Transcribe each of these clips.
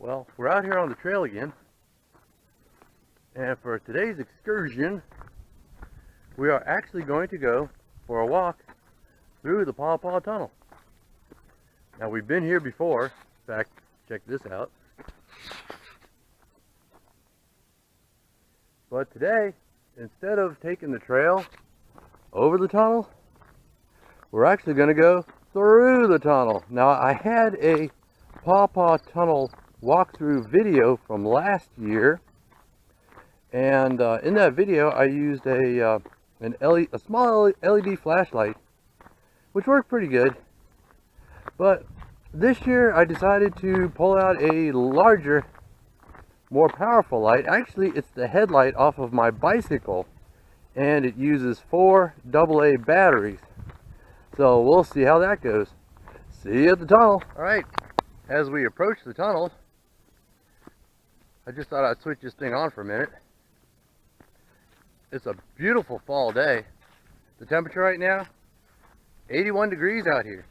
Well, we're out here on the trail again, and for today's excursion, we are actually going to go for a walk through the Paw Paw tunnel. Now, we've been here before. In fact, check this out. But today, instead of taking the trail over the tunnel, we're actually going to go through the tunnel. Now, I had a Paw Paw tunnel walkthrough video from last year, and in that video I used a small LED flashlight, which worked pretty good. But this year I decided to pull out a larger, more powerful light. Actually, it's the headlight off of my bicycle, and it uses 4 AA batteries. So we'll see how that goes. See you at the tunnel. Alright, as we approach the tunnel, I just thought I'd switch this thing on for a minute. It's a beautiful fall day. The temperature right now, 81 degrees out here.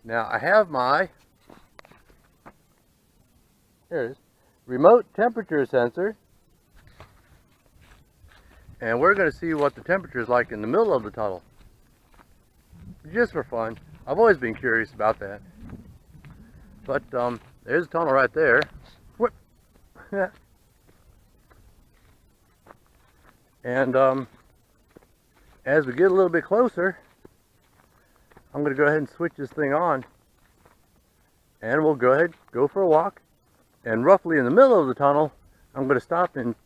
Now I have my, here it is, remote temperature sensor. And we're going to see what the temperature is like in the middle of the tunnel. Just for fun. I've always been curious about that. But there's a tunnel right there. Whoop. And as we get a little bit closer, I'm going to go ahead and switch this thing on, and we'll go ahead, go for a walk, and roughly in the middle of the tunnel, I'm going to stop and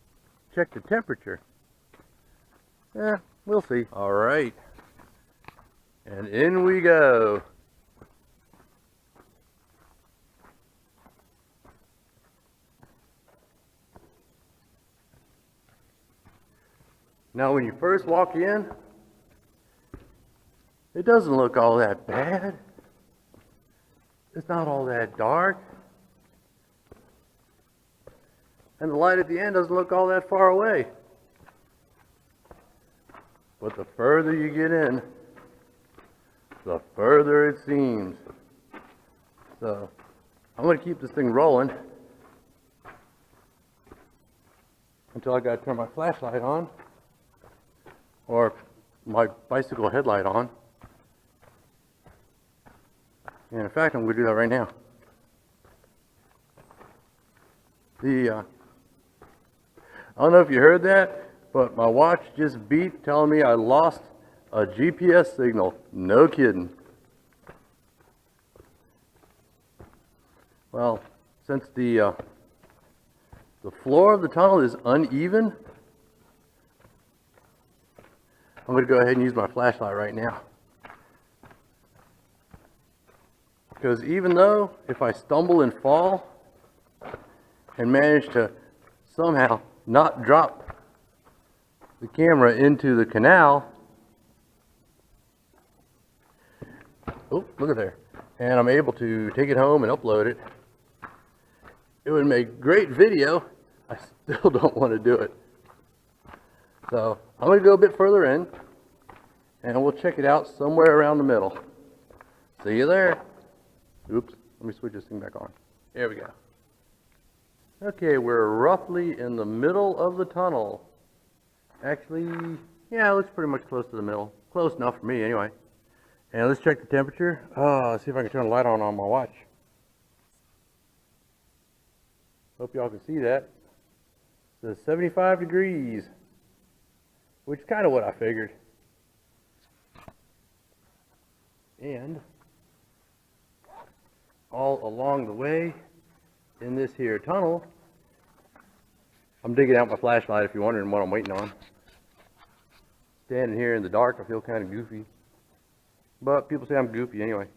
check the temperature. Yeah, we'll see. All right, and in we go. Now, when you first walk in, it doesn't look all that bad. It's not all that dark. And the light at the end doesn't look all that far away. But the further you get in, the further it seems. So, I'm going to keep this thing rolling until I got to turn my flashlight on, or my bicycle headlight on. And in fact, I'm going to do that right now. I don't know if you heard that, but my watch just beeped telling me I lost a GPS signal. No kidding. Well, since the floor of the tunnel is uneven, I'm going to go ahead and use my flashlight right now. Because even though if I stumble and fall and manage to somehow not drop the camera into the canal, oh, look at there, and I'm able to take it home and upload it, it would make great video. I still don't want to do it. So I'm going to go a bit further in, and we'll check it out somewhere around the middle. See you there. Oops, let me switch this thing back on. There we go. Okay, we're roughly in the middle of the tunnel. Actually, yeah, it looks pretty much close to the middle. Close enough for me anyway. And let's check the temperature. Let's see if I can turn the light on my watch. Hope y'all can see that. It says 75 degrees, which is kind of what I figured. And all along the way in this here tunnel, I'm digging out my flashlight if you're wondering what I'm waiting on. Standing here in the dark, I feel kind of goofy. But people say I'm goofy anyway.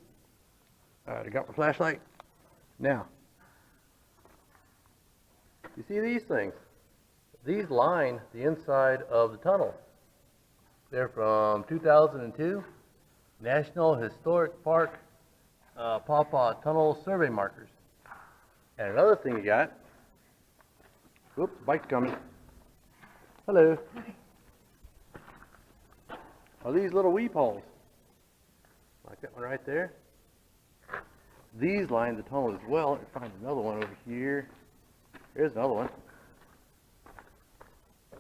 Alright, I got my flashlight. Now, you see these things? These line the inside of the tunnel. They're from 2002 National Historic Park Paw Paw Tunnel Survey Markers. And another thing you got, whoops, bike's coming. Hello. Are these little weep holes. Like that one right there. these line the tunnel as well. Let's find another one over here. Here's another one.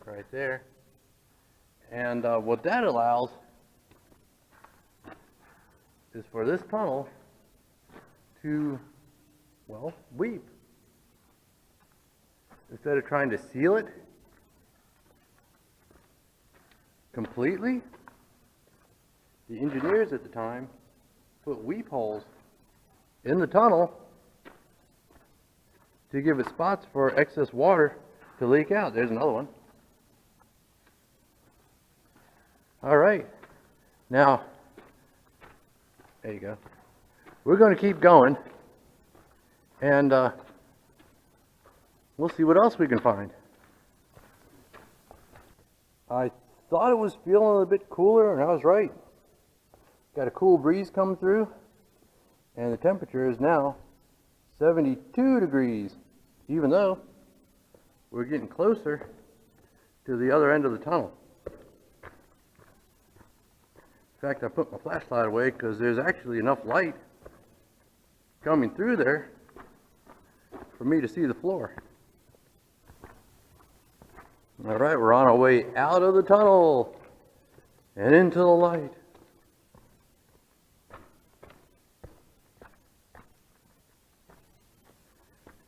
Right there. And what that allows is for this tunnel to, well, weep. Instead of trying to seal it completely, the engineers at the time put weep holes in the tunnel to give it spots for excess water to leak out. There's another one. All right, now, there you go. We're going to keep going, and we'll see what else we can find. I thought it was feeling a little bit cooler, and I was right. Got a cool breeze coming through, and the temperature is now 72 degrees, even though we're getting closer to the other end of the tunnel. In fact, I put my flashlight away because there's actually enough light coming through there for me to see the floor. All right, we're on our way out of the tunnel and into the light.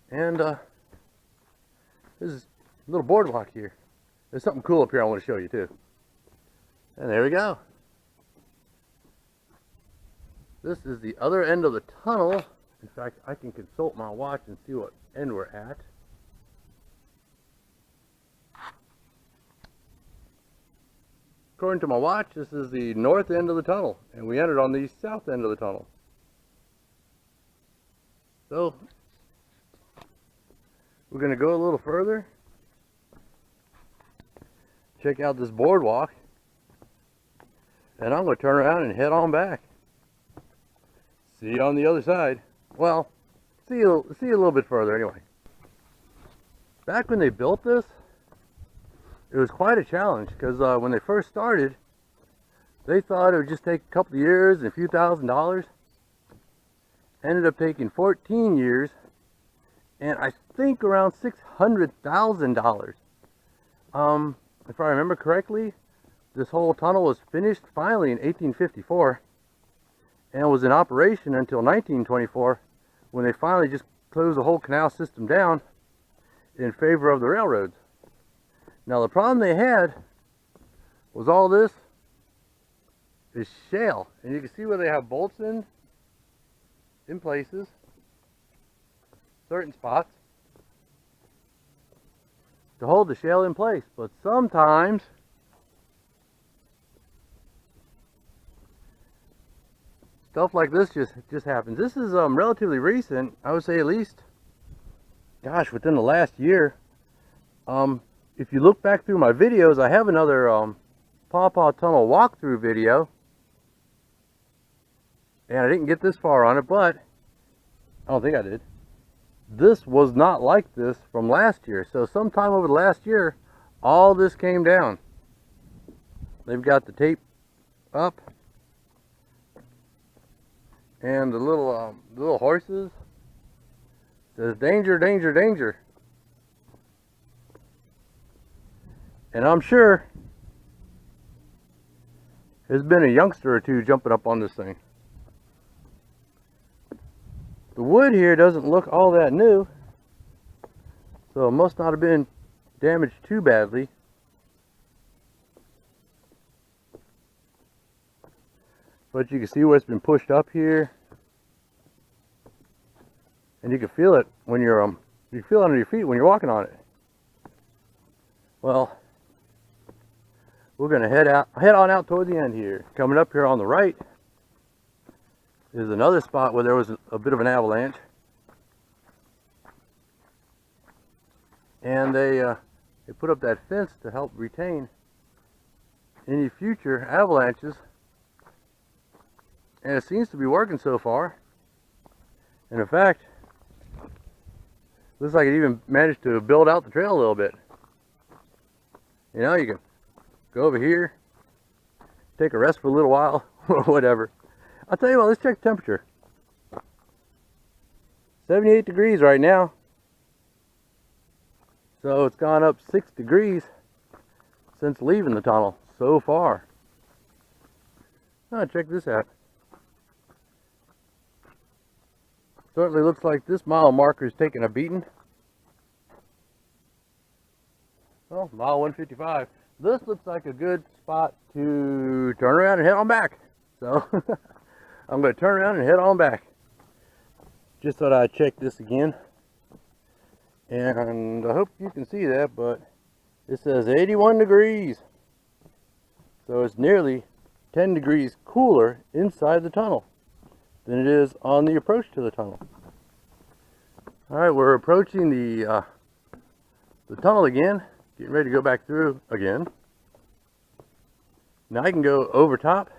And there's a little boardwalk here. There's something cool up here I want to show you too. And there we go. This is the other end of the tunnel. In fact, I can consult my watch and see what end we're at. According to my watch, this is the north end of the tunnel, and we entered on the south end of the tunnel. So, we're going to go a little further, check out this boardwalk, and I'm going to turn around and head on back. See you on the other side. Well, see you a little bit further anyway. Back when they built this, it was quite a challenge because when they first started, they thought it would just take a couple of years and a few $1,000s. Ended up taking 14 years and I think around $600,000. If I remember correctly, this whole tunnel was finished finally in 1854 and was in operation until 1924 when they finally just closed the whole canal system down in favor of the railroads. Now the problem they had was all this is shale, and you can see where they have bolts in places, certain spots, to hold the shale in place. But sometimes stuff like this just happens. This is relatively recent. I would say at least, gosh, within the last year. If you look back through my videos, I have another Paw Paw tunnel walkthrough video, and I didn't get this far on it, but I don't think I did. This was not like this from last year. So sometime over the last year, all this came down. They've got the tape up, and the little horses says danger, danger, danger. And I'm sure there's been a youngster or two jumping up on this thing. The wood here doesn't look all that new, so it must not have been damaged too badly. But you can see where it's been pushed up here, and you can feel it when you're you feel it under your feet when you're walking on it. Well, we're going to head on out toward the end here. Coming up here on the right is another spot where there was a bit of an avalanche, and they put up that fence to help retain any future avalanches, and it seems to be working so far. And in fact, looks like it even managed to build out the trail a little bit. You know, you can go over here, take a rest for a little while, or whatever. I'll tell you what, let's check the temperature. 78 degrees right now. So it's gone up 6 degrees since leaving the tunnel so far. Oh, check this out. Certainly looks like this mile marker is taking a beating. Well, mile 155. This looks like a good spot to turn around and head on back. So I'm going to turn around and head on back. Just thought I'd check this again. And I hope you can see that, but it says 81 degrees. So it's nearly 10 degrees cooler inside the tunnel than it is on the approach to the tunnel. Alright, we're approaching the tunnel again. Getting ready to go back through again. Now I can go over top,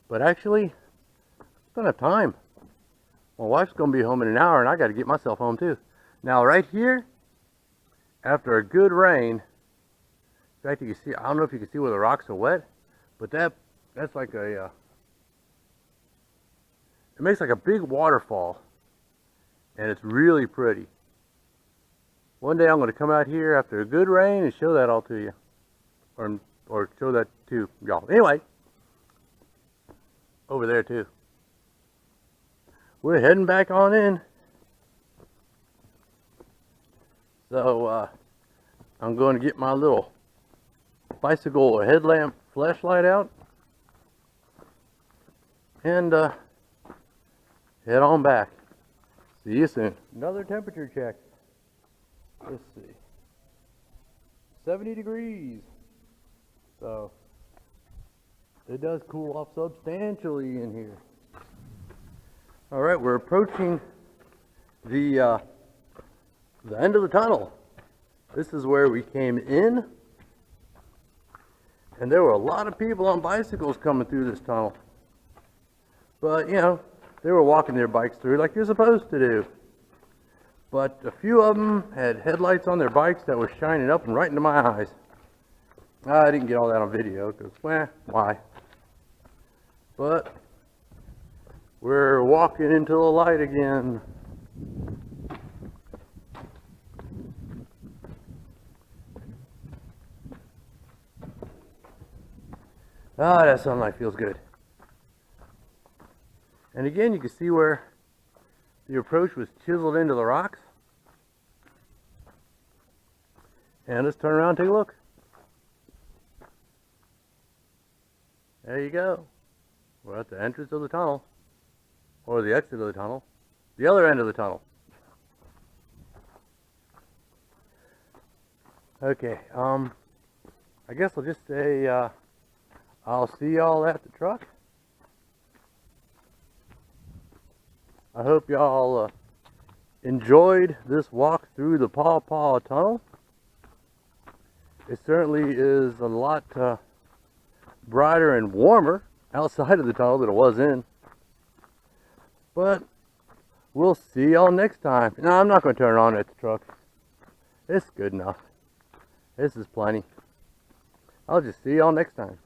but actually, I don't have time. My wife's going to be home in an hour, and I got to get myself home too. Now right here, after a good rain, in fact, you can see, I don't know if you can see where the rocks are wet, but that's like a, it makes like a big waterfall, and it's really pretty. One day I'm going to come out here after a good rain and show that all to you. Or show that to y'all. Anyway, over there too. We're heading back on in. So, I'm going to get my little bicycle headlamp flashlight out. And, head on back. See you soon. Another temperature check. Let's see. 70 degrees. So it does cool off substantially in here. All right, we're approaching the end of the tunnel. This is where we came in, and there were a lot of people on bicycles coming through this tunnel. But you know, they were walking their bikes through like you're supposed to do. But a few of them had headlights on their bikes that were shining up and right into my eyes. I didn't get all that on video because, well, why? But we're walking into the light again. Ah, that sunlight feels good. And again, you can see where the approach was chiseled into the rocks. And let's turn around and take a look. There you go. We're at the entrance of the tunnel. Or the exit of the tunnel. The other end of the tunnel. Okay, I guess I'll just say, I'll see y'all at the truck. I hope y'all enjoyed this walk through the Paw Paw tunnel. It certainly is a lot brighter and warmer outside of the tunnel than it was in. But we'll see y'all next time. No, I'm not going to turn it on at the truck. It's good enough. This is plenty. I'll just see y'all next time.